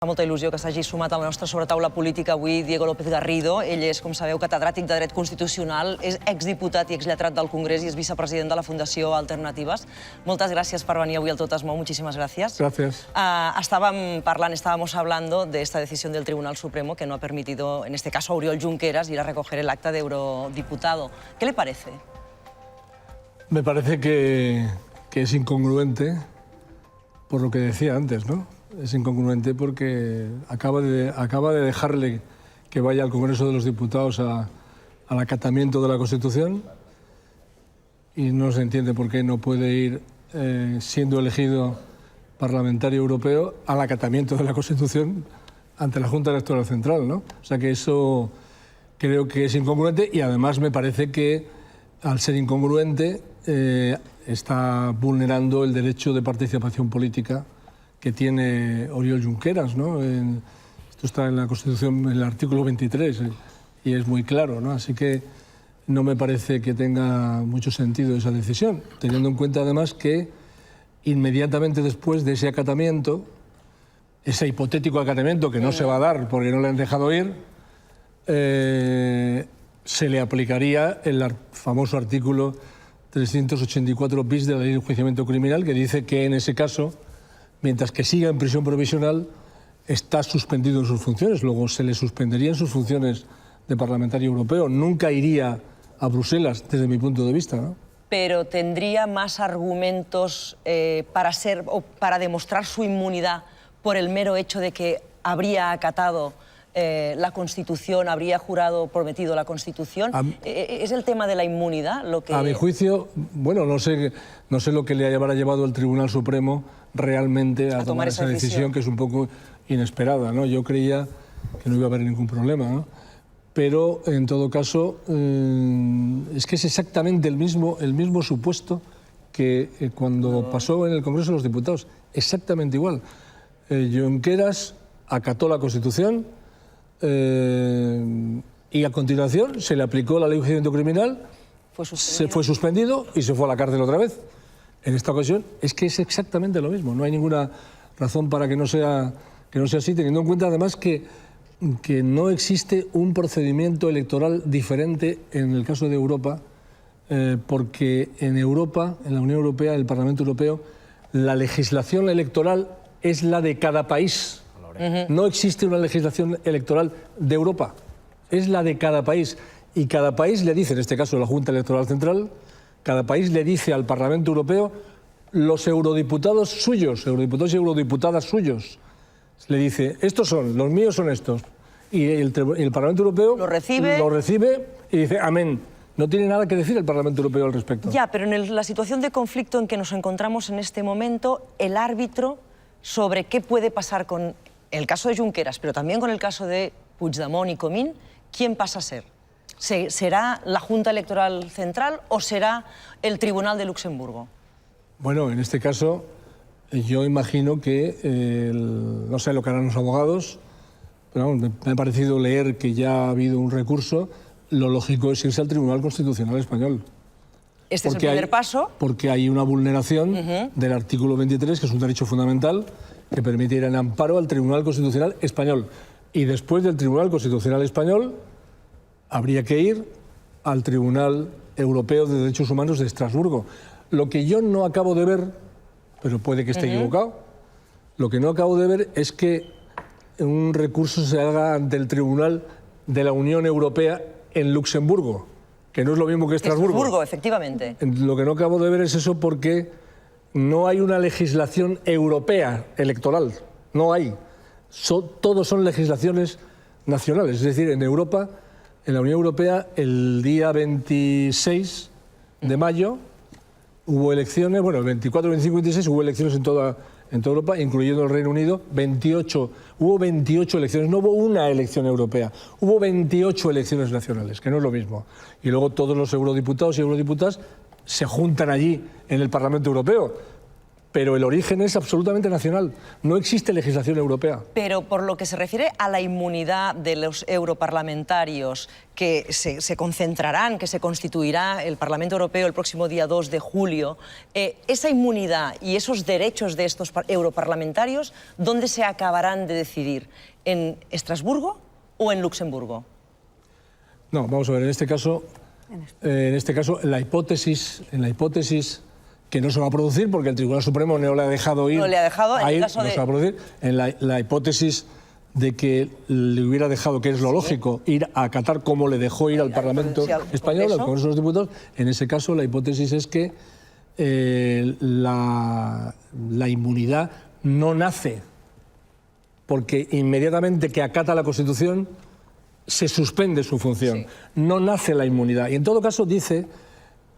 Fa molta il·lusió que s'hagi sumat a la nostra sobretaula política avui Diego López Garrido. Ell és, com sabeu, catedràtic de Dret Constitucional, és exdiputat i exlletrat del Congrés i és vicepresident de la Fundació Alternatives. Moltes gràcies per venir avui al Tot es Mou. Muchísimas gracias. Gracias. Estábamos hablando de esta decisión del Tribunal Supremo que no ha permitido, en este caso, a Oriol Junqueras ir a recoger el acta de eurodiputado. ¿Qué le parece? Me parece que es incongruente por lo que decía antes, ¿no? Es incongruente porque acaba de dejarle que vaya al Congreso de los Diputados al acatamiento de la Constitución y no se entiende por qué no puede ir, siendo elegido parlamentario europeo, al acatamiento de la Constitución ante la Junta Electoral Central, ¿no? O sea que eso creo que es incongruente y además me parece que al ser incongruente está vulnerando el derecho de participación política que tiene Oriol Junqueras, ¿no? Esto está en la Constitución, en el artículo 23, y es muy claro, ¿no? Así que no me parece que tenga mucho sentido esa decisión, teniendo en cuenta además que inmediatamente después de ese acatamiento, ese hipotético acatamiento que no se va a dar porque no le han dejado ir, se le aplicaría el famoso artículo 384 bis de la Ley de Enjuiciamiento Criminal, que dice que en ese caso, mientras que siga en prisión provisional, está suspendido en sus funciones. Luego se le suspenderían sus funciones de parlamentario europeo. Nunca iría a Bruselas, desde mi punto de vista, ¿no? Pero tendría más argumentos para demostrar su inmunidad por el mero hecho de que habría acatado la Constitución, habría prometido la Constitución. ¿Es el tema de la inmunidad lo que...? A mi juicio, bueno, no sé lo que le habrá llevado el Tribunal Supremo realmente a tomar esa decisión, que es un poco inesperada, ¿no? Yo creía que no iba a haber ningún problema, ¿no? Pero, en todo caso, es que es exactamente el mismo supuesto que cuando pasó en el Congreso de los Diputados. Exactamente igual. Junqueras acató la Constitución y a continuación se le aplicó la Ley de Enjuiciamiento Criminal, se fue suspendido y se fue a la cárcel otra vez. En esta ocasión es que es exactamente lo mismo. No hay ninguna razón para que no sea así, teniendo en cuenta además que no existe un procedimiento electoral diferente en el caso de Europa, porque en Europa, en la Unión Europea, el Parlamento Europeo, la legislación electoral es la de cada país. No existe una legislación electoral de Europa, es la de cada país. Y cada país le dice, en este caso la Junta Electoral Central, cada país le dice al Parlamento Europeo los eurodiputados suyos, eurodiputados y eurodiputadas suyos. Le dice, estos son, los míos son estos. Y el Parlamento Europeo lo recibe y dice, amén. No tiene nada que decir el Parlamento Europeo al respecto. Ya, pero en la situación de conflicto en que nos encontramos en este momento, el árbitro sobre qué puede pasar con el caso de Junqueras, pero también con el caso de Puigdemont y Comín, ¿quién pasa a ser? ¿Será la Junta Electoral Central o será el Tribunal de Luxemburgo? Bueno, en este caso, yo imagino que, no sé lo que harán los abogados, pero me ha parecido leer que ya ha habido un recurso. Lo lógico es irse al Tribunal Constitucional Español. Este es el primer paso. Porque hay una vulneración del artículo 23, que es un derecho fundamental, que permite ir en amparo al Tribunal Constitucional Español. Y después del Tribunal Constitucional Español habría que ir al Tribunal Europeo de Derechos Humanos de Estrasburgo. Lo que yo no acabo de ver, pero puede que esté equivocado, lo que no acabo de ver es que un recurso se haga ante el Tribunal de la Unión Europea en Luxemburgo, que no es lo mismo que Estrasburgo. Estrasburgo, efectivamente. Lo que no acabo de ver es eso porque no hay una legislación europea electoral. No hay. Todos son legislaciones nacionales. Es decir, en Europa, en la Unión Europea, el día 26 de mayo hubo elecciones, bueno, el 24, 25 y 26 hubo elecciones en toda Europa, incluyendo el Reino Unido, hubo 28 elecciones, no hubo una elección europea, hubo 28 elecciones nacionales, que no es lo mismo. Y luego todos los eurodiputados y eurodiputadas se juntan allí en el Parlamento Europeo. pero el origen es absolutamente nacional. No existe legislación europea. Pero por lo que se refiere a la inmunidad de los europarlamentarios que se concentrarán, que se constituirá el Parlamento Europeo el próximo día 2 de julio, esa inmunidad y esos derechos de estos europarlamentarios, ¿dónde se acabarán de decidir? ¿En Estrasburgo o en Luxemburgo? No, vamos a ver, en este caso, la hipótesis que no se va a producir porque el Tribunal Supremo no le ha dejado ir. No le ha dejado, en el ir, caso no de... se va a producir. En la hipótesis de que le hubiera dejado, que es lo lógico, ir a acatar como le dejó ir al Parlamento Español, al Congreso de los Diputados, en ese caso la hipótesis es que la inmunidad no nace porque inmediatamente que acata la Constitución se suspende su función. Sí. No nace la inmunidad. Y en todo caso dice...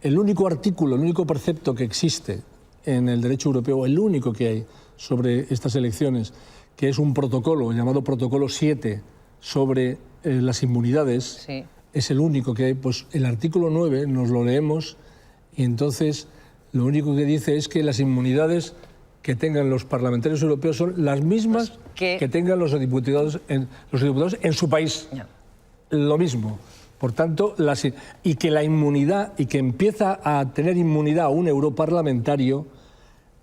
El único artículo, el único precepto que existe en el derecho europeo, el único que hay sobre estas elecciones, que es un protocolo llamado Protocolo 7 sobre las inmunidades, sí. Es el único que hay. Pues el artículo 9 nos lo leemos y entonces lo único que dice es que las inmunidades que tengan los parlamentarios europeos son las mismas pues que tengan los diputados en su país. No. Lo mismo. Por tanto, y que la inmunidad, y que empieza a tener inmunidad un europarlamentario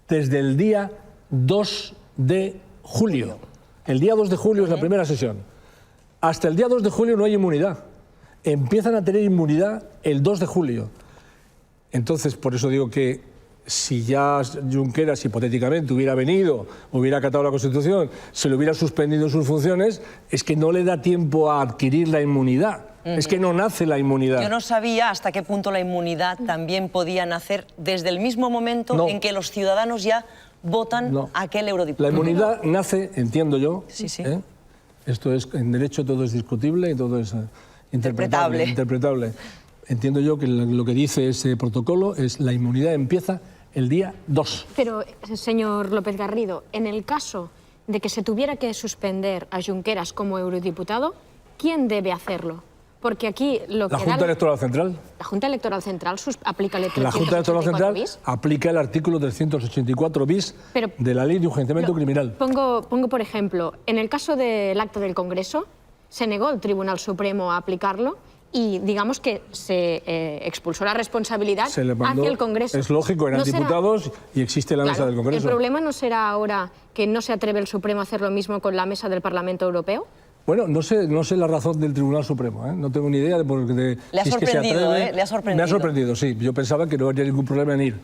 desde el día 2 de julio. El día 2 de julio es la primera sesión. Hasta el día 2 de julio no hay inmunidad. Empiezan a tener inmunidad el 2 de julio. Entonces, por eso digo que si ya Junqueras hipotéticamente hubiera venido, hubiera acatado la Constitución, se le hubiera suspendido sus funciones, es que no le da tiempo a adquirir la inmunidad. Es que no nace la inmunidad. Yo no sabía hasta qué punto la inmunidad también podía nacer desde el mismo momento en que los ciudadanos ya votan a aquel eurodiputado. La inmunidad nace, entiendo yo, sí. Esto es, en derecho todo es discutible y todo es interpretable. Entiendo yo que lo que dice ese protocolo es la inmunidad empieza el día 2. Pero, señor López Garrido, en el caso de que se tuviera que suspender a Junqueras como eurodiputado, ¿quién debe hacerlo? Porque aquí lo que... La Junta Electoral Central. La Junta Electoral Central aplica el 384 bis. La Junta Electoral Central aplica el artículo 384 bis de la Ley de Enjuiciamiento Criminal. Pongo, por ejemplo, en el caso del acta del Congreso, se negó el Tribunal Supremo a aplicarlo y digamos que se expulsó la responsabilidad hacia el Congreso. Es lógico, eran diputados y existe la mesa del Congreso. ¿El problema no será ahora que no se atreve el Supremo a hacer lo mismo con la mesa del Parlamento Europeo? Bueno, no sé la razón del Tribunal Supremo, ¿eh? No tengo ni idea de Le ha sorprendido, ¿eh? Le ha sorprendido. Me ha sorprendido, sí. Yo pensaba que no habría ningún problema en ir.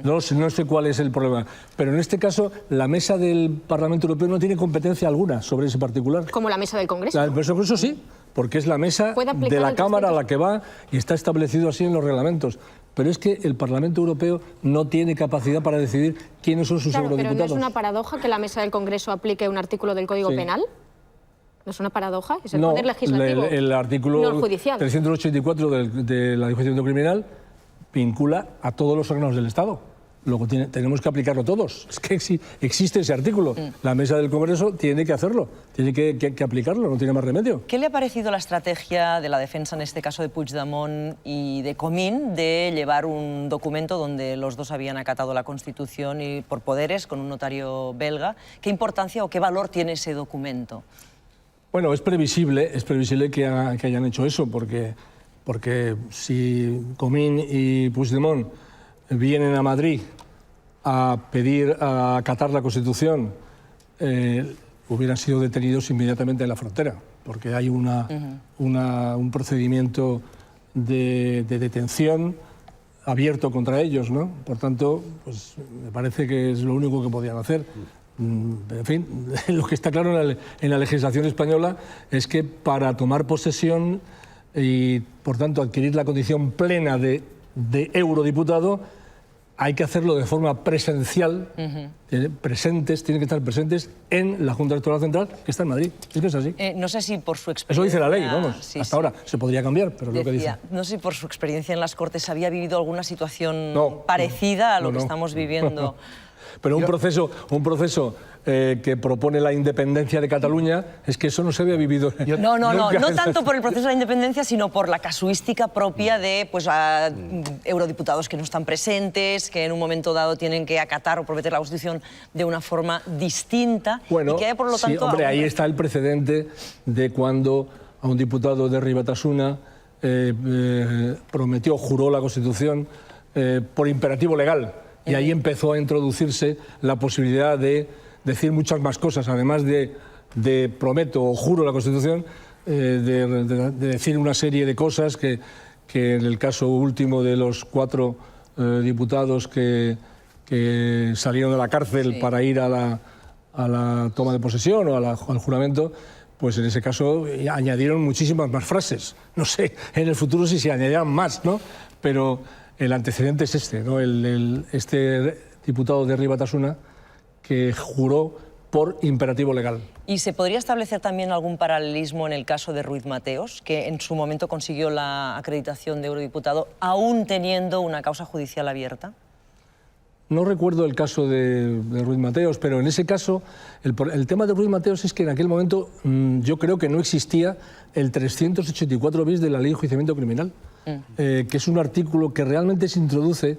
No sé cuál es el problema. Pero en este caso, la mesa del Parlamento Europeo no tiene competencia alguna sobre ese particular. ¿Como la mesa del Congreso? La del Congreso sí, porque es la mesa de la Cámara a la que va y está establecido así en los reglamentos. Pero es que el Parlamento Europeo no tiene capacidad para decidir quiénes son sus eurodiputados. ¿Pero no es una paradoja que la mesa del Congreso aplique un artículo del Código Penal? ¿No es una paradoja? ¿Es el poder legislativo? El artículo 384 de la Ley de Enjuiciamiento Criminal vincula a todos los órganos del Estado. Luego tenemos que aplicarlo todos. Es que existe ese artículo. La mesa del Congreso tiene que hacerlo, tiene que aplicarlo, no tiene más remedio. ¿Qué le ha parecido la estrategia de la defensa, en este caso de Puigdemont y de Comín, de llevar un documento donde los dos habían acatado la Constitución y por poderes con un notario belga? ¿Qué importancia o qué valor tiene ese documento? Bueno, es previsible que hayan hecho eso, porque si Comín y Puigdemont vienen a Madrid a pedir a acatar la Constitución, hubieran sido detenidos inmediatamente en la frontera, porque hay un procedimiento de detención abierto contra ellos, ¿no? Por tanto, pues, me parece que es lo único que podían hacer. En fin, lo que está claro en la legislación española es que para tomar posesión y, por tanto, adquirir la condición plena de eurodiputado, hay que hacerlo de forma presencial, tienen que estar presentes en la Junta Electoral Central, que está en Madrid. Es que es así. No sé si por su experiencia... Eso dice la ley, vamos. Hasta ahora se podría cambiar, pero es lo que dice. No sé si por su experiencia en las Cortes había vivido alguna situación parecida a lo que estamos viviendo Pero un proceso que propone la independencia de Cataluña, es que eso no se había vivido. No tanto por el proceso de la independencia, sino por la casuística propia de pues, eurodiputados que no están presentes, que en un momento dado tienen que acatar o prometer la Constitución de una forma distinta. Bueno, y que, por lo tanto, sí, hombre, ahí está el precedente de cuando a un diputado de Rui Batasuna juró la Constitución por imperativo legal. Y ahí empezó a introducirse la posibilidad de decir muchas más cosas, además de prometo o juro la Constitución, de decir una serie de cosas que en el caso último de los 4 diputados que salieron de la cárcel para ir a la toma de posesión o al juramento, pues en ese caso añadieron muchísimas más frases. No sé, en el futuro si se añadirán más, ¿no? Pero el antecedente es este, ¿no? Este diputado de Rui Batasuna que juró por imperativo legal. ¿Y se podría establecer también algún paralelismo en el caso de Ruiz Mateos, que en su momento consiguió la acreditación de eurodiputado, aún teniendo una causa judicial abierta? No recuerdo el caso de Ruiz Mateos, pero en ese caso, el tema de Ruiz Mateos es que en aquel momento yo creo que no existía el 384 bis de la Ley de Enjuiciamiento Criminal, que es un artículo que realmente se introduce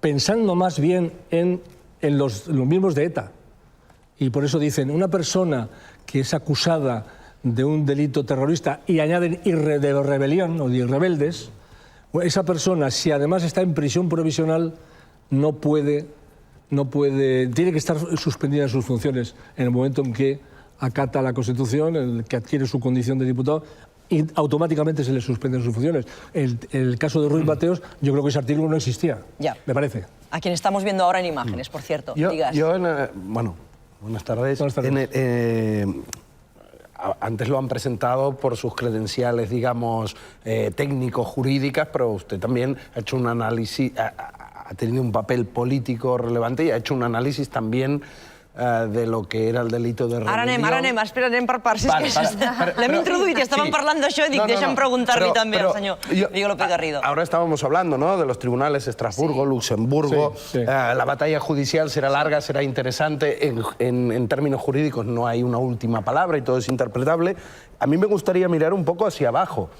pensando más bien en los mismos de ETA. Y por eso dicen, una persona que es acusada de un delito terrorista y añaden de rebelión o de rebeldes, esa persona, si además está en prisión provisional, tiene que estar suspendida en sus funciones en el momento en que acata la Constitución, en el que adquiere su condición de diputado, y automáticamente se le suspenden sus funciones. El caso de Ruiz Mateos, yo creo que ese artículo no existía, me parece. A quien estamos viendo ahora en imágenes, por cierto. Bueno, buenas tardes. Buenas tardes. Antes lo han presentado por sus credenciales, digamos, técnicos, jurídicas, pero usted también ha hecho un análisis, ha tenido un papel político relevante y ha hecho un análisis también de lo que era el delito de rebelión. Ara anem, esperarem per parts. L'hem introduït i estàvem parlant d'això i dic, deixa'm preguntar-li també al senyor Miguel López Garrido. Ahora estábamos hablando, ¿no?, de los tribunales de Estrasburgo, Luxemburgo. La batalla judicial será larga, será interesante. En términos jurídicos no hay una última palabra y todo es interpretable. A mí me gustaría mirar un poco hacia abajo.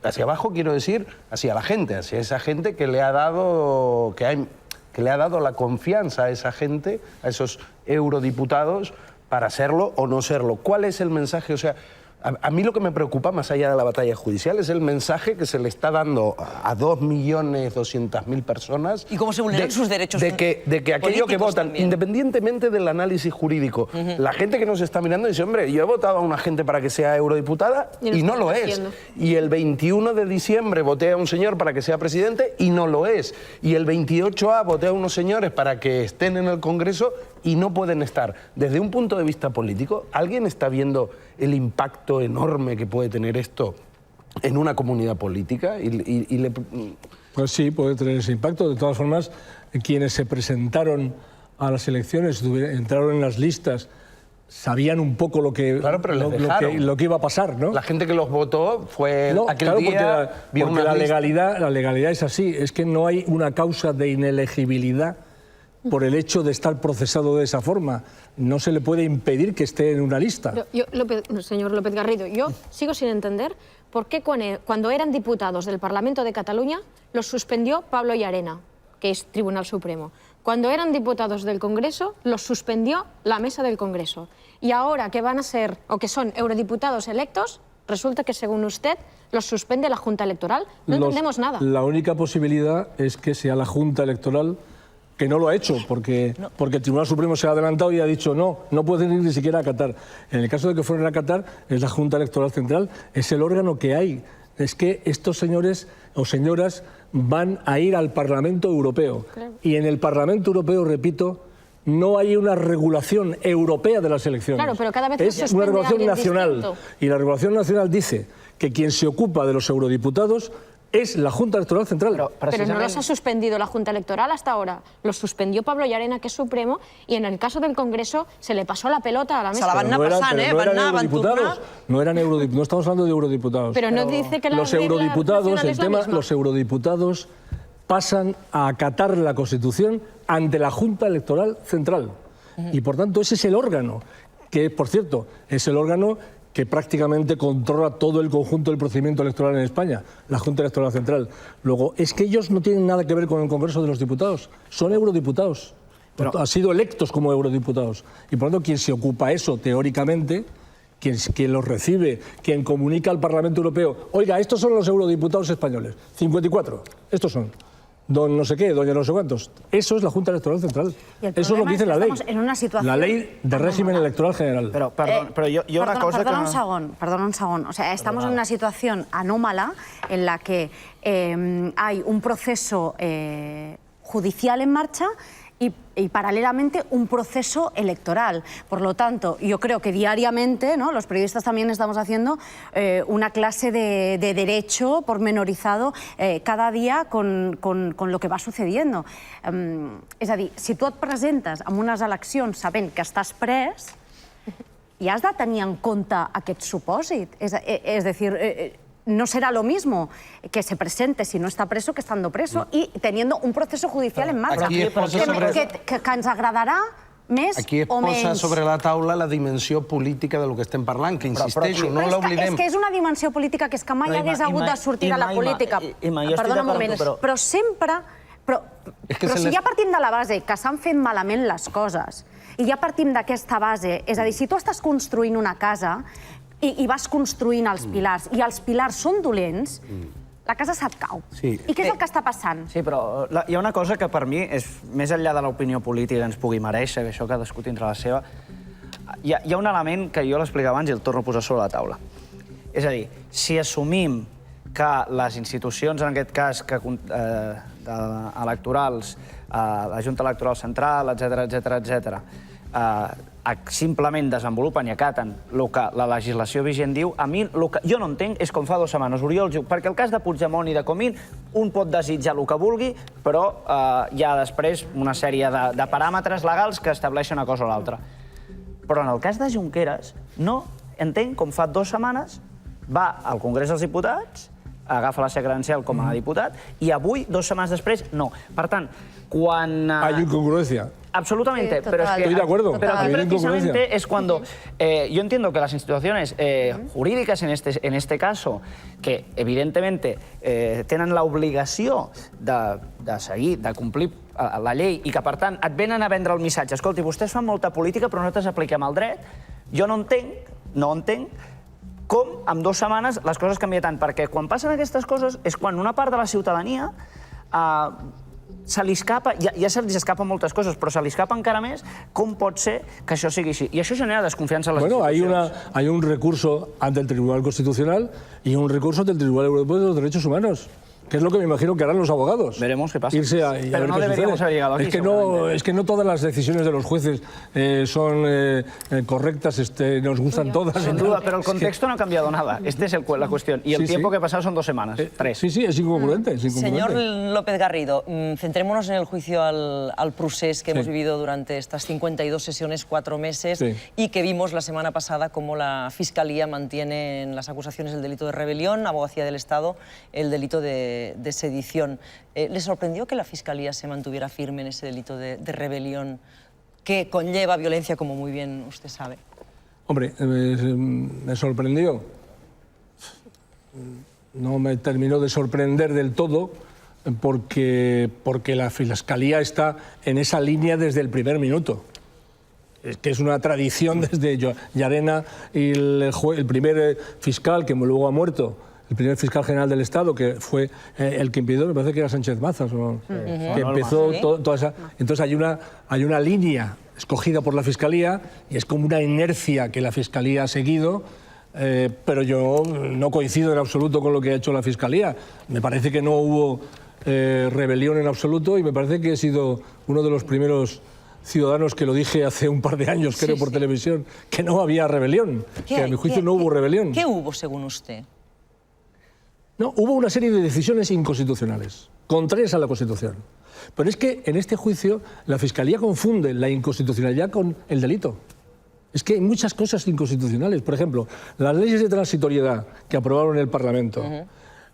Hacia abajo quiero decir hacia la gente, hacia esa gente que le ha dado la confianza a esa gente, a esos eurodiputados, para serlo o no serlo. ¿Cuál es el mensaje? O sea, a mí lo que me preocupa, más allá de la batalla judicial, es el mensaje que se le está dando a 2.200.000 personas. ¿Y cómo se vulneran sus derechos de que aquello que votan, también, independientemente del análisis jurídico, la gente que nos está mirando dice, hombre, yo he votado a una gente para que sea eurodiputada y no lo es. Y el 21 de diciembre voté a un señor para que sea presidente y no lo es. Y el 28A voté a unos señores para que estén en el Congreso y no pueden estar. Desde un punto de vista político, ¿alguien está viendo el impacto enorme que puede tener esto en una comunidad política? Pues sí, puede tener ese impacto. De todas formas, quienes se presentaron a las elecciones, entraron en las listas, sabían un poco lo que iba a pasar, ¿no? La gente que los votó fue aquel día... Porque la legalidad es así, es que no hay una causa de inelegibilidad por el hecho de estar procesado de esa forma. No se le puede impedir que esté en una lista. Señor López Garrido, yo sigo sin entender por qué cuando eran diputados del Parlamento de Cataluña los suspendió Pablo Llarena, que es Tribunal Supremo. Cuando eran diputados del Congreso los suspendió la Mesa del Congreso. Y ahora que van a ser, o que son eurodiputados electos, resulta que según usted los suspende la Junta Electoral. No entendemos nada. La única posibilidad es que sea la Junta Electoral, que no lo ha hecho, porque el Tribunal Supremo se ha adelantado y ha dicho no pueden ir ni siquiera a Qatar. En el caso de que fueran a Qatar, es la Junta Electoral Central, es el órgano que hay. Es que estos señores o señoras van a ir al Parlamento Europeo. Claro. Y en el Parlamento Europeo, repito, no hay una regulación europea de las elecciones. Claro, pero cada vez es una regulación nacional. Distinto. Y la regulación nacional dice que quien se ocupa de los eurodiputados es la Junta Electoral Central. Pero no los ha suspendido la Junta Electoral hasta ahora. Los suspendió Pablo Llarena, que es Supremo, y en el caso del Congreso se le pasó la pelota a la mesa. Se la van a pasar, no estamos hablando de eurodiputados. Pero no dice que los eurodiputados, los eurodiputados pasan a acatar la Constitución ante la Junta Electoral Central. Y por tanto ese es el órgano, que por cierto es el órgano que prácticamente controla todo el conjunto del procedimiento electoral en España, la Junta Electoral Central. Luego, es que ellos no tienen nada que ver con el Congreso de los Diputados, son eurodiputados, han sido electos como eurodiputados. Y por lo tanto, quien se ocupa eso teóricamente, quien los recibe, quien comunica al Parlamento Europeo, oiga, estos son los eurodiputados españoles, 54, estos son. Don no sé qué, doña no sé cuántos. Eso es la Junta Electoral Central. Eso es lo que dice la ley. En una situación la ley de régimen electoral general. Perdona un segundo. O sea, estamos en una situación anómala en la que hay un proceso judicial en marcha y paralelamente un proceso electoral. Por lo tanto, yo creo que diariamente, ¿no?, los periodistas también estamos haciendo una clase de derecho pormenorizado cada día con lo que va sucediendo. És a dir, si tu et presentes en unes eleccions sabent que estàs pres, i has de tenir en compte aquest supòsit. És decir, no será lo mismo que se presente si no está preso que estando preso y teniendo un proceso judicial en marcha. Que ens agradarà més aquí es o menys. posa sobre la taula la dimensió política de lo que estem parlant, que insisteixo, no l'oblidem. És que és una dimensió política que és que mai hagués hagut de sortir a la política. Perdona un moment, però sempre... Però si ja partim de la base que s'han fet malament les coses i ja partim d'aquesta base, és a dir, si tu estàs construint una casa i vas construint els pilars, i els pilars són dolents, la casa se't cau. I què és el que està passant? Sí, però hi ha una cosa que per mi és més enllà de l'opinió política que ens pugui mereixer, que això cadascú tindrà la seva. Hi ha un element que jo l'explicava abans i el torno a posar sobre la taula. És a dir, si assumim que les institucions, en aquest cas electorals, la Junta Electoral Central, etc., simplement desenvolupen i acaten el que la legislació vigent diu, a mi el que jo no entenc és com fa 2 setmanes Oriol Junqueras, perquè el cas de Puigdemont i de Comín un pot desitjar el que vulgui, però hi ha després una sèrie de paràmetres legals que estableixen una cosa o l'altra. Però en el cas de Junqueras no entenc com fa 2 setmanes va al Congrés dels Diputats, agafa la seva credencial com a diputat, i avui, 2 setmanes després, no. Per tant, quan... Hay incongruencia. Absolutamente, sí, pero es que... Estoy de acuerdo. Pero aquí precisamente es cuando... yo entiendo que las instituciones jurídicas, en este caso, que evidentemente tenen l'obligació de seguir, de complir la llei i que, per tant, et venen a vendre el missatge. Escolti, vostès fan molta política, però nosaltres apliquem el dret. Jo no entenc com en 2 setmanes les coses canvien tant, perquè quan passen aquestes coses és quan una part de la ciutadania se li escapa, ja se li escapen moltes coses, però se li escapa encara més com pot ser que això sigui així. I això genera desconfiança en les institucions. Hay un recurso ante el Tribunal Constitucional y un recurso ante el Tribunal Europeo de los Derechos Humanos, que es lo que me imagino que harán los abogados. Veremos qué pasa. Pero no deberíamos haber llegado aquí. Es que no todas las decisiones de los jueces son correctas, nos gustan todas. Sin duda, pero el contexto no ha cambiado nada. Esta es la cuestión. Y el tiempo que ha pasado son 2 semanas, 3. Sí, es incongruente. Señor López Garrido, centrémonos en el juicio al procés que hemos vivido durante estas 52 sesiones, 4 meses, y que vimos la semana pasada cómo la Fiscalía mantiene en las acusaciones el delito de rebelión, Abogacía del Estado, el delito de sedición. ¿Le sorprendió que la Fiscalía se mantuviera firme en ese delito de rebelión que conlleva violencia, como muy bien usted sabe? Hombre, me sorprendió. No me terminó de sorprender del todo porque la Fiscalía está en esa línea desde el primer minuto. Que es una tradición desde Llarena y el primer fiscal que luego ha muerto, el primer fiscal general del Estado, que fue el que impidió, me parece que era Sánchez Mazas, que empezó toda esa... Entonces hay una línea escogida por la Fiscalía y es como una inercia que la Fiscalía ha seguido, pero yo no coincido en absoluto con lo que ha hecho la Fiscalía. Me parece que no hubo rebelión en absoluto y me parece que he sido uno de los primeros ciudadanos que lo dije hace un par de años, creo, por televisión, que no había rebelión, que a mi juicio no hubo rebelión. ¿Qué hubo, según usted? No, hubo una serie de decisiones inconstitucionales, contrarias a la Constitución. Pero es que en este juicio la Fiscalía confunde la inconstitucionalidad con el delito. Es que hay muchas cosas inconstitucionales. Por ejemplo, las leyes de transitoriedad que aprobaron el Parlamento.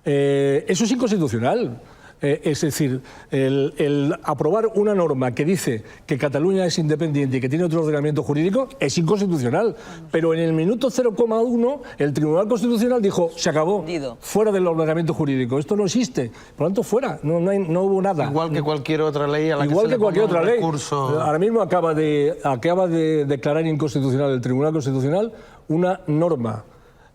Eso es inconstitucional. Es decir, el aprobar una norma que dice que Cataluña es independiente y que tiene otro ordenamiento jurídico es inconstitucional. Pero en el minuto 0,1 el Tribunal Constitucional dijo, se acabó, fuera del ordenamiento jurídico. Esto no existe. Por lo tanto, fuera. No hubo nada. Igual que cualquier otra ley a la Igual que cualquier otra ley. Recurso. Ahora mismo acaba de declarar inconstitucional el Tribunal Constitucional una norma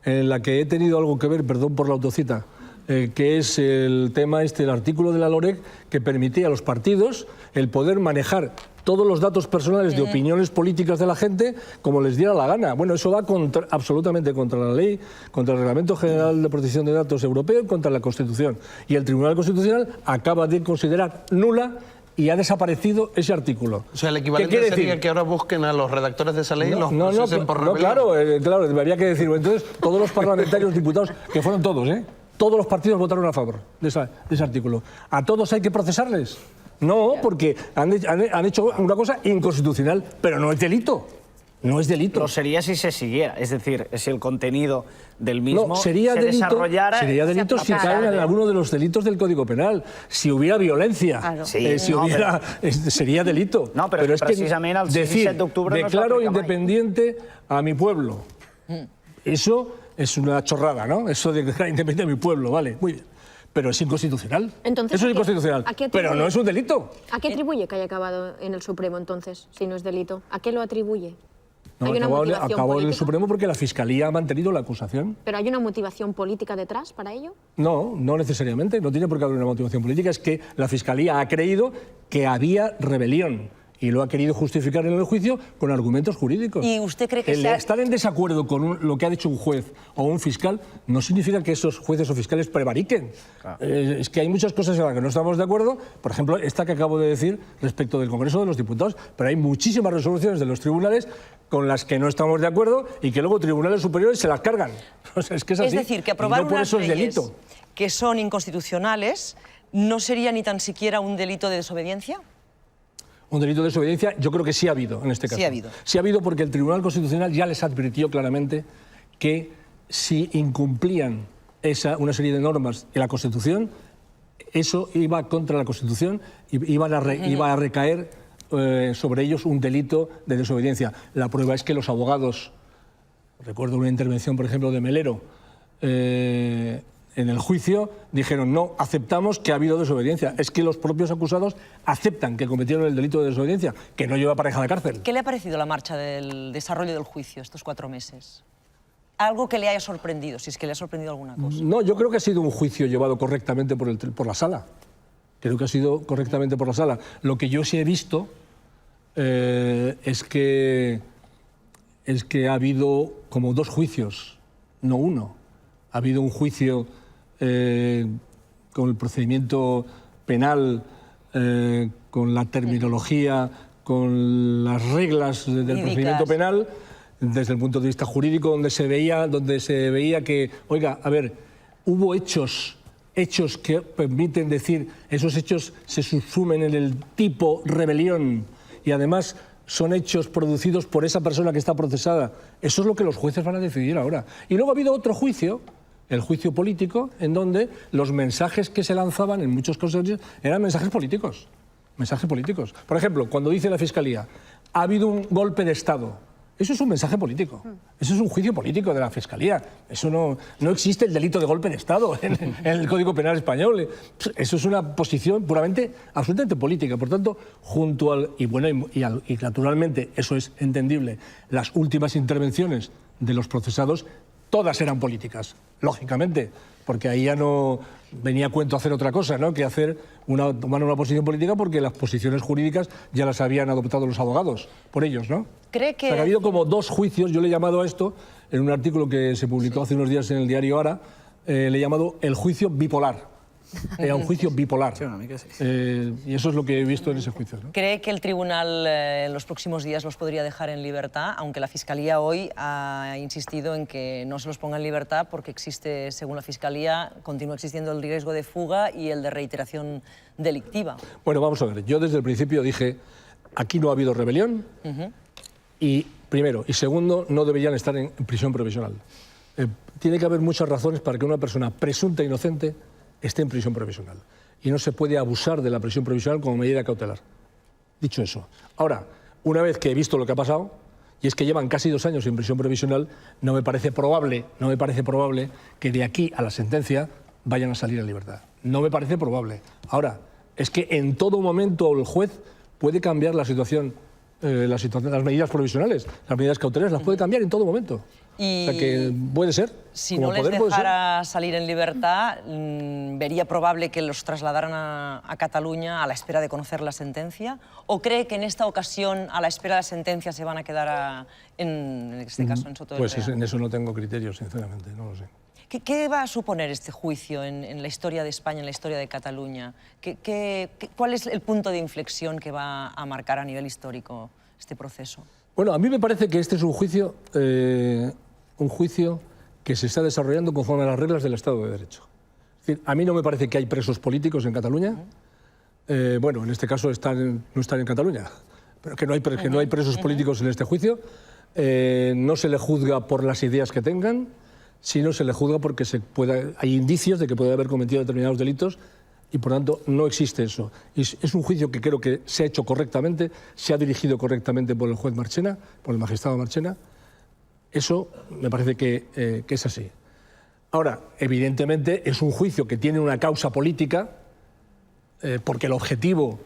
en la que he tenido algo que ver, perdón por la autocita, que es el tema el artículo de la LOREC que permitía a los partidos el poder manejar todos los datos personales de opiniones políticas de la gente como les diera la gana. Bueno, eso va absolutamente contra la ley, contra el Reglamento General de Protección de Datos Europeo y contra la Constitución. Y el Tribunal Constitucional acaba de considerar nula y ha desaparecido ese artículo. O sea, el equivalente sería que ahora busquen a los redactores de esa ley y los procesen por rebelión. Claro, habría que decir. Entonces, todos los parlamentarios, diputados, que fueron todos, todos los partidos votaron a favor de ese artículo. ¿A todos hay que procesarles? No, porque han hecho una cosa inconstitucional, pero no es delito. No es delito. Lo sería si se siguiera, es decir, si el contenido del mismo sería se delito, desarrollara... Sería delito si caen en alguno de los delitos del Código Penal. Si hubiera violencia, Claro. sería delito. No, pero es precisamente al 17 de octubre no se declaro aplica independiente a mi pueblo. Eso es una chorrada, ¿no? Eso de declarar independiente a mi pueblo, vale, muy bien. Pero es inconstitucional. Entonces, eso es inconstitucional. Pero no es un delito. ¿A qué atribuye que haya acabado en el Supremo entonces, si no es delito? ¿A qué lo atribuye? No, ¿Hay una motivación acabó en el política? Supremo porque la Fiscalía ha mantenido la acusación. ¿Pero hay una motivación política detrás para ello? No, no necesariamente. No tiene por qué haber una motivación política. Es que la Fiscalía ha creído que había rebelión y lo ha querido justificar en el juicio con argumentos jurídicos. ¿Y usted cree que estar en desacuerdo con lo que ha dicho un juez o un fiscal no significa que esos jueces o fiscales prevariquen? Claro. Es que hay muchas cosas en las que no estamos de acuerdo. Por ejemplo, esta que acabo de decir respecto del Congreso de los Diputados. Pero hay muchísimas resoluciones de los tribunales con las que no estamos de acuerdo y que luego tribunales superiores se las cargan. O sea, es que es así. Es decir, que aprobar unas leyes delito. Que son inconstitucionales no sería ni tan siquiera un delito de desobediencia. Un delito de desobediencia, yo creo que sí ha habido en este caso. Sí ha habido. Sí ha habido porque el Tribunal Constitucional ya les advirtió claramente que si incumplían una serie de normas en la Constitución, eso iba contra la Constitución y iba a recaer sobre ellos un delito de desobediencia. La prueba es que los abogados, recuerdo una intervención, por ejemplo, de Melero, en el juicio dijeron no, aceptamos que ha habido desobediencia. Es que los propios acusados aceptan que cometieron el delito de desobediencia, que no lleva pareja de cárcel. ¿Qué le ha parecido la marcha del desarrollo del juicio estos 4 meses? Algo que le haya sorprendido, si es que le ha sorprendido alguna cosa. No, yo creo que ha sido un juicio llevado correctamente por la sala. Creo que ha sido correctamente por la sala. Lo que yo sí he visto es que ha habido como 2 juicios, no uno. Ha habido un juicio con el procedimiento penal, con la terminología, con las reglas del procedimiento penal, desde el punto de vista jurídico, donde se veía que, oiga, a ver, hubo hechos que permiten decir, esos hechos se subsumen en el tipo rebelión y además son hechos producidos por esa persona que está procesada. Eso es lo que los jueces van a decidir ahora. Y luego ha habido otro juicio, el juicio político, en donde los mensajes que se lanzaban en muchos casos eran mensajes políticos. Mensajes políticos. Por ejemplo, cuando dice la Fiscalía, ha habido un golpe de Estado. Eso es un mensaje político. Eso es un juicio político de la Fiscalía. Eso no existe el delito de golpe de Estado en el Código Penal español. Eso es una posición puramente, absolutamente política. Por tanto, junto al... Y naturalmente, eso es entendible, las últimas intervenciones de los procesados, todas eran políticas, lógicamente, porque ahí ya no venía a cuento hacer otra cosa, ¿no?, que tomar una posición política, porque las posiciones jurídicas ya las habían adoptado los abogados, por ellos, ¿no? ¿Cree que...? O sea, que ha habido como 2 juicios, yo le he llamado a esto, en un artículo que se publicó hace unos días en el diario Ahora, le he llamado el juicio bipolar. Era un juicio bipolar. Y eso es lo que he visto en ese juicio, ¿no? ¿Cree que el tribunal en los próximos días los podría dejar en libertad, aunque la Fiscalía hoy ha insistido en que no se los ponga en libertad porque existe, según la Fiscalía, continúa existiendo el riesgo de fuga y el de reiteración delictiva? Bueno, vamos a ver. Yo desde el principio dije, aquí no ha habido rebelión y, primero, y segundo, no deberían estar en prisión provisional. Tiene que haber muchas razones para que una persona presunta inocente esté en prisión provisional. y no se puede abusar de la prisión provisional como medida cautelar. Dicho eso. Ahora, una vez que he visto lo que ha pasado, y es que llevan casi 2 años en prisión provisional, no me parece probable que de aquí a la sentencia vayan a salir en libertad. No me parece probable. Ahora, es que en todo momento el juez puede cambiar la situación, las medidas provisionales, las medidas cautelares las puede cambiar en todo momento. Y o sea que puede ser. si no les dejara salir en libertad, ¿vería probable que los trasladaran a Cataluña a la espera de conocer la sentencia? ¿O cree que en esta ocasión, a la espera de la sentencia, se van a quedar, en este caso, en Soto del Real? Pues en eso no tengo criterios, sinceramente, no lo sé. ¿Qué va a suponer este juicio en la historia de España, en la historia de Cataluña? ¿Cuál es el punto de inflexión que va a marcar a nivel histórico este proceso? Bueno, a mí me parece que este es un juicio que se está desarrollando conforme a las reglas del Estado de Derecho. Es decir, a mí no me parece que hay presos políticos en Cataluña. Bueno, en este caso no están en Cataluña, pero que no hay presos políticos en este juicio. No se le juzga por las ideas que tengan, sino se le juzga porque hay indicios de que puede haber cometido determinados delitos y, por tanto, no existe eso. Es un juicio que creo que se ha hecho correctamente, se ha dirigido correctamente por el juez Marchena, por el magistrado Marchena. Eso me parece que es así. Ahora, evidentemente, es un juicio que tiene una causa política, porque el objetivo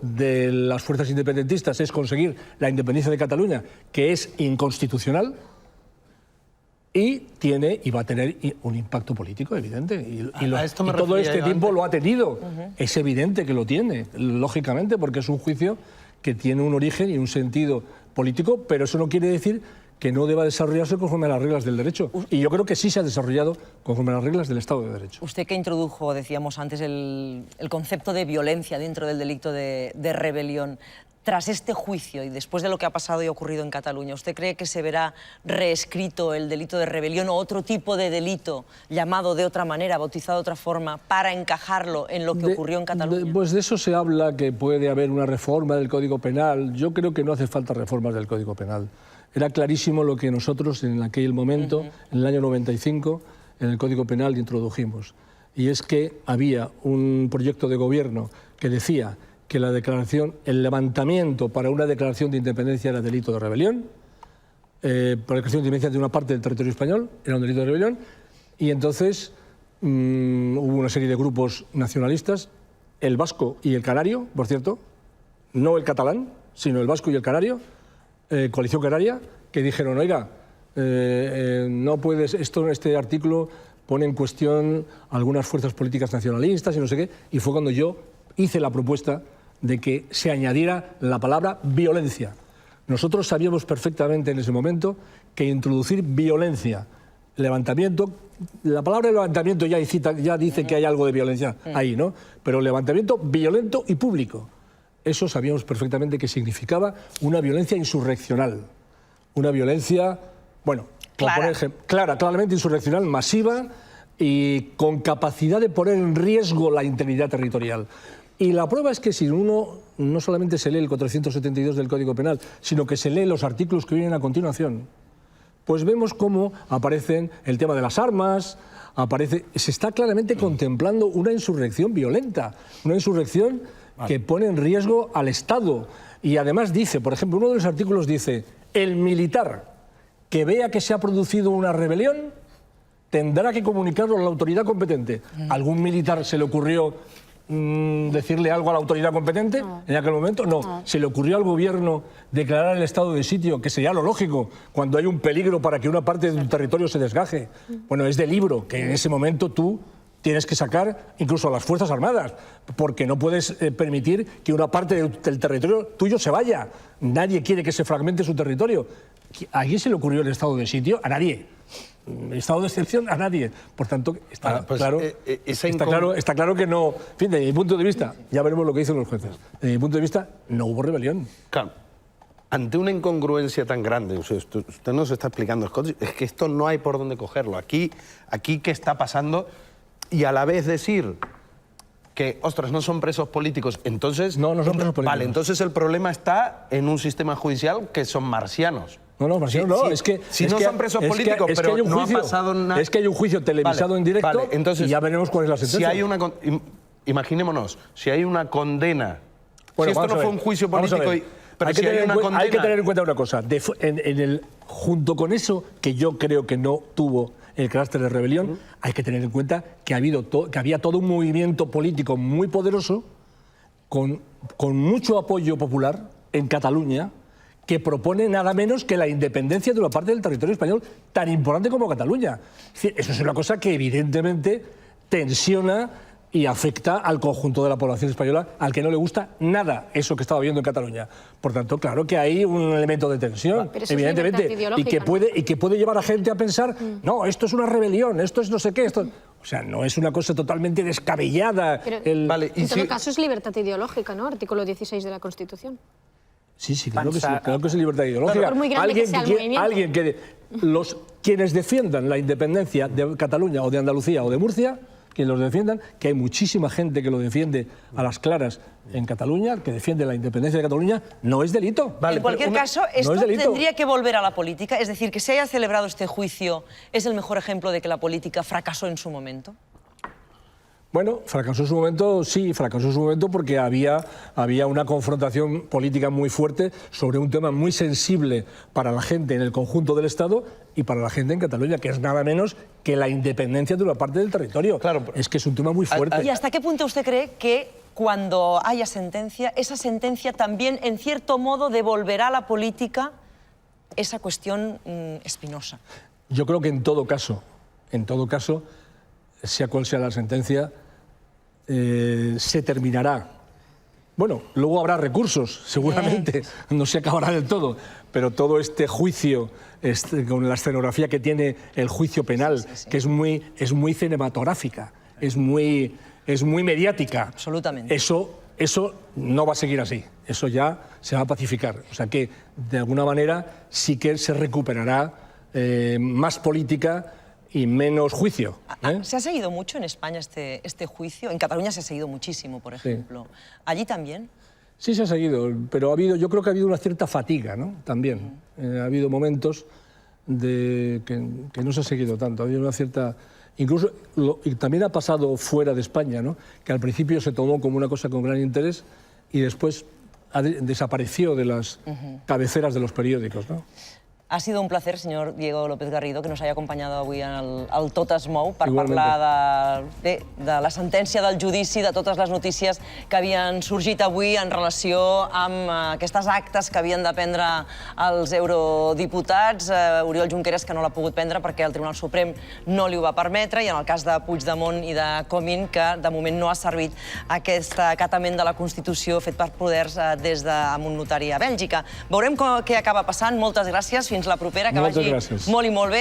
de las fuerzas independentistas es conseguir la independencia de Cataluña, que es inconstitucional, y va a tener un impacto político, evidente. Y todo este tiempo lo ha tenido. Es evidente que lo tiene, lógicamente, porque es un juicio que tiene un origen y un sentido político, pero eso no quiere decir que no deba desarrollarse conforme a las reglas del derecho. Y yo creo que sí se ha desarrollado conforme a las reglas del Estado de Derecho. Usted que introdujo, decíamos antes, el concepto de violencia dentro del delito de rebelión. Tras este juicio y después de lo que ha pasado y ocurrido en Cataluña, ¿usted cree que se verá reescrito el delito de rebelión o otro tipo de delito llamado de otra manera, bautizado de otra forma, para encajarlo en lo que ocurrió en Cataluña? Pues de eso se habla, que puede haber una reforma del Código Penal. Yo creo que no hace falta reformas del Código Penal. Era clarísimo lo que nosotros en aquel momento, en el año 95, en el Código Penal introdujimos. Y es que había un proyecto de gobierno que decía que el levantamiento para una declaración de independencia era delito de rebelión, para la declaración de independencia de una parte del territorio español era un delito de rebelión, y entonces hubo una serie de grupos nacionalistas, el vasco y el canario, por cierto, no el catalán, sino el vasco y el canario, coalición canaria, que dijeron, oiga, no puedes, este artículo pone en cuestión algunas fuerzas políticas nacionalistas y no sé qué, y fue cuando yo hice la propuesta de que se añadiera la palabra violencia. Nosotros sabíamos perfectamente en ese momento que introducir violencia, levantamiento, la palabra levantamiento ya dice que hay algo de violencia ahí, ¿no? Pero levantamiento violento y público, eso sabíamos perfectamente que significaba una violencia insurreccional, una violencia, bueno, claramente insurreccional, masiva y con capacidad de poner en riesgo la integridad territorial. Y la prueba es que si uno no solamente se lee el 472 del Código Penal, sino que se lee los artículos que vienen a continuación, pues vemos cómo aparecen el tema de las armas, se está claramente contemplando una insurrección violenta, una insurrección que pone en riesgo al Estado. Y además dice, por ejemplo, uno de los artículos dice, el militar que vea que se ha producido una rebelión tendrá que comunicarlo a la autoridad competente. ¿Algún militar se le ocurrió decirle algo a la autoridad competente en aquel momento? No. ¿Se le ocurrió al gobierno declarar el estado de sitio, que sería lo lógico cuando hay un peligro para que una parte de un territorio se desgaje? Bueno, es de libro que en ese momento tú tienes que sacar incluso a las Fuerzas Armadas, porque no puedes permitir que una parte del territorio tuyo se vaya. Nadie quiere que se fragmente su territorio. ¿A quién se le ocurrió el estado de sitio? A nadie. Estado de excepción a nadie. Por tanto, está claro que no. En fin, desde mi punto de vista, ya veremos lo que dicen los jueces. Desde mi punto de vista, no hubo rebelión. Claro. Ante una incongruencia tan grande, usted nos está explicando, es que esto no hay por dónde cogerlo. Aquí ¿qué está pasando? Y a la vez decir que, ostras, no son presos políticos, entonces... No son presos políticos. Vale, entonces el problema está en un sistema judicial que son marcianos. No, marcianos no, es que... Si no son presos políticos, pero no ha pasado nada... Es que hay un juicio televisado en directo, vale, entonces, y ya veremos cuál es la sentencia. Si hay una... imaginémonos, si hay una condena, Bueno, si esto no fue un juicio político, pero si hay una condena... Hay que tener en cuenta una cosa. Junto con eso, que yo creo que no tuvo el carácter de rebelión, hay que tener en cuenta que había todo un movimiento político muy poderoso, con mucho apoyo popular en Cataluña, que propone nada menos que la independencia de una parte del territorio español tan importante como Cataluña. Es decir, eso es una cosa que evidentemente tensiona y afecta al conjunto de la población española, al que no le gusta nada eso que estaba viendo en Cataluña. Por tanto, claro que hay un elemento de tensión, pero eso evidentemente, es libertad ideológica, y que puede llevar a gente a pensar, no, esto es una rebelión, esto es no sé qué, esto... O sea, no es una cosa totalmente descabellada. Pero, Vale, en todo caso es libertad ideológica, ¿no? Artículo 16 de la Constitución. Sí, claro que sí, claro que es libertad ideológica. Por muy grande que sea el movimiento. Quienes defiendan la independencia de Cataluña o de Andalucía o de Murcia, quienes los defiendan, que hay muchísima gente que lo defiende a las claras en Cataluña, que defiende la independencia de Cataluña, no es delito. En cualquier caso, esto tendría que volver a la política. Es decir, que se haya celebrado este juicio es el mejor ejemplo de que la política fracasó en su momento. Bueno, fracasó en su momento, sí, fracasó en su momento porque había una confrontación política muy fuerte sobre un tema muy sensible para la gente en el conjunto del Estado y para la gente en Cataluña, que es nada menos que la independencia de una parte del territorio. Claro, es que es un tema muy fuerte. ¿Y hasta qué punto usted cree que cuando haya sentencia, esa sentencia también, en cierto modo, devolverá a la política esa cuestión espinosa? Yo creo que en todo caso, sea cual sea la sentencia, se terminará. Bueno, luego habrá recursos, seguramente, no se acabará del todo, pero todo este juicio, con la escenografía que tiene el juicio penal, que es muy cinematográfica, es muy mediática. Absolutamente. Eso no va a seguir así, eso ya se va a pacificar. O sea que, de alguna manera, sí que se recuperará más política y menos juicio. ¿Se ha seguido mucho en España este juicio? En Cataluña se ha seguido muchísimo, por ejemplo. Sí. ¿Allí también? Sí se ha seguido, pero yo creo que ha habido una cierta fatiga, ¿no? También. Ha habido momentos que no se ha seguido tanto. Ha habido una cierta... Incluso, y también ha pasado fuera de España, ¿no? Que al principio se tomó como una cosa con gran interés y después desapareció de las cabeceras de los periódicos, ¿no? Ha sido un placer, senyor Diego López Garrido, que nos haya acompanyat avui al Tot es mou per parlar de la sentència, del judici, de totes les notícies que havien sorgit avui en relació amb aquestes actes que havien de prendre els eurodiputats. Oriol Junqueras, que no l'ha pogut prendre perquè el Tribunal Suprem no li ho va permetre, i en el cas de Puigdemont i de Comín, que de moment no ha servit aquest acatament de la Constitució fet per poders amb un notari a Bèlgica. Veurem què acaba passant. Moltes gràcies. Fins la propera, que vagi molt i molt bé.